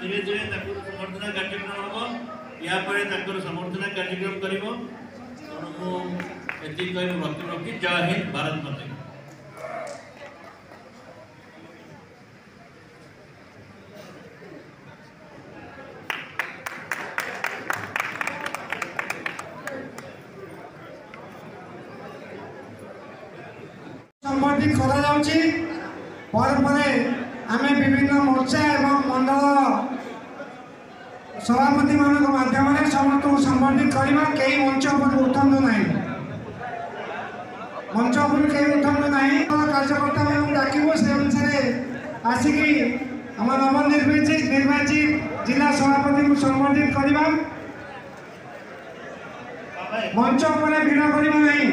धीरे धीरे समर्थना कार्यक्रम हम यापर समर्थना कार्यक्रम कर वक्तव्य रखी जय हिंद भारत माता की। संबोधित आमे विभिन्न मोर्चा एवं मंडल सभापति मान माध्यम समस्त को संबोधित करवा कई मंच पर उठू ना मंच पर कई उठू ना कार्यकर्ता डाकू से अनुसार आसिकी आम नवनिर्वाचित जिला सभापति को संबोधित करवा मंच पर भिड़ करवा नहीं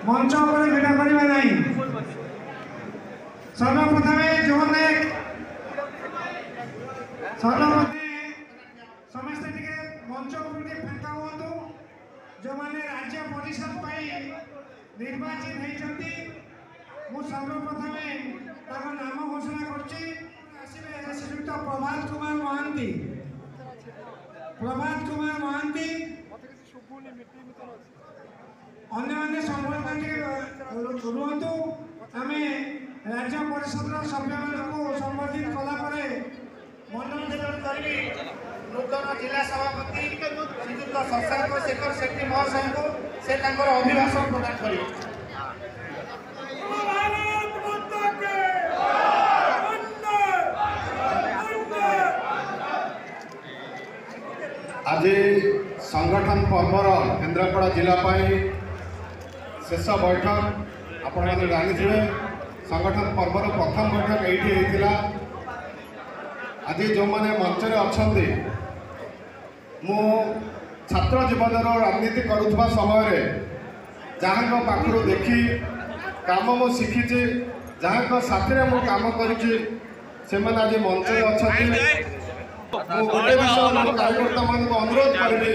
मंच पर भिड़ करवा नहीं। सर्वप्रथम जो समस्त मंच फांका हूँ जो मैंने राज्य परिषद निर्वाचित होती सर्वप्रथम नाम घोषणा करुच्ची श्रीयुक्त प्रभात कुमार महांती अन्य संबोधन रुहतु आम राज्य परिषद सभ्य मान संबोधित कलापर मंडल करी नूतन जिला सभापति श्रीयुक्त शशांक शेखर शेट्टी महाशय को से अभिभाषण प्रदान करेंगे। आज संगठन पर्वर केन्द्रापड़ा जिला शेष बैठक आपण मैंने जानी संगठन पर्वर प्रथम बैठक ये आज जो मैंने मंच अच्छा मु छात्र जीवन राजनीति करुवा समय जहाँ पाखु देखी काम मु शिखी जहाँ साथी मु काम करी आज मंच अच्छा गोटे विषय कार्यकर्ता मान अनुरोध करी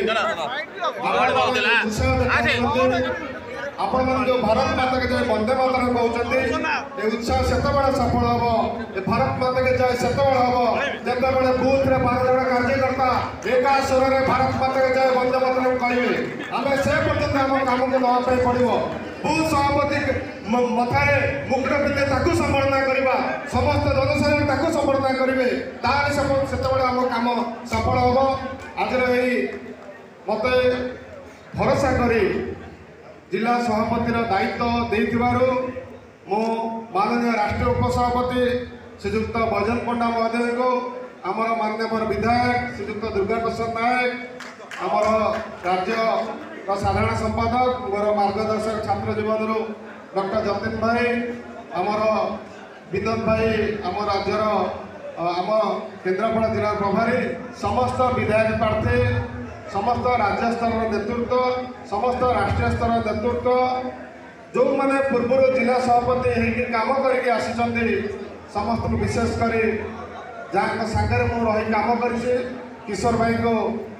आपण मान जो भारत माता के जय वंदे मातरम कहते उत्साह से सफल हम भारत माता के जय से हम जिते बूथ रे 12 जन कार्यकर्ता एका स्वर में भारत माता के जय वंदे मातरम कहे आम से पर्यटन आम काम को नापी पड़ो बूथ सभापति मथारे मुकुट पिंधे ताकू संबर्धना करवा समस्त जनसाधारण ताकू संबर्धना करेंगे से आम काम सफल हम आज मत भरोसा करी जिला सभापतिर दायित्व देथिबारु मो माननीय राष्ट्रीय उपसभापति श्रीयुक्त बजन पंडा महोदय को आमर मान्यवर विधायक श्रीयुक्त दुर्गा प्रसाद नायक आमर राज्य साधारण संपादक मोर मार्गदर्शक छात्र जीवन डॉक्टर जतिन भाई आमर विनोद भाई आम राज्यर आम केन्द्रापड़ा जिला प्रभारी समस्त विधायक प्रार्थी समस्त राज्य स्तर नेतृत्व समस्त राष्ट्रीय स्तर नेतृत्व जो मैंने पूर्व जिला सभापति होगी कम करके समस्त को विशेषकर जहाँ सागर मुझे कम कर किशोर भाई को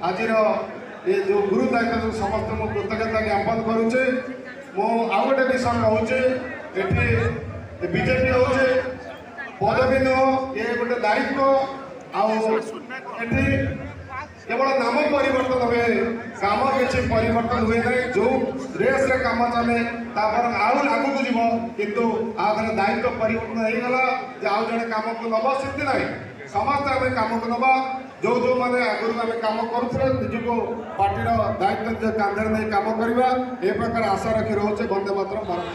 आज ये जो गुरु दायित्व समस्त को कृतज्ञता ज्ञापन करुचे मु आउ गोटे विषय कहूँ ये बीजेपी हूँ पदवी नुह ये गोटे दायित्व आठी केवल नाम परिवर्तन हुए काम किसी परिवर्तन हुए ना जो रेस रे काम चले आउ आगू को जीव किंतु आगे दायित्व परिवर्तन होगा आउ जड़े काम को नब से ना समस्त आम काम को नवा जो जो मैंने आगुरी आम कम करुले निजको पार्टी दायित्व कांधे नहीं कम करवा ए प्रकार आशा रखी रोचे वंदे मातरम भारत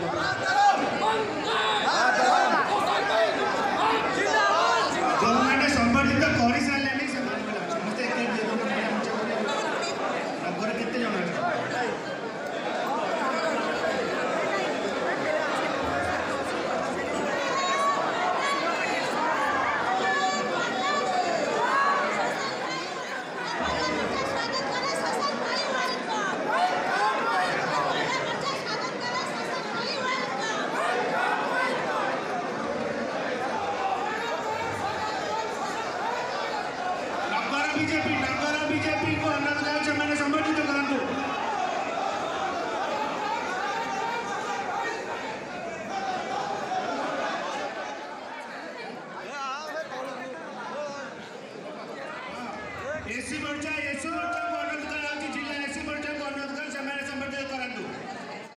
बीजेपी को अनुरोध कराउछे मैंने संबोधित करंतु। एसी मोर्चा को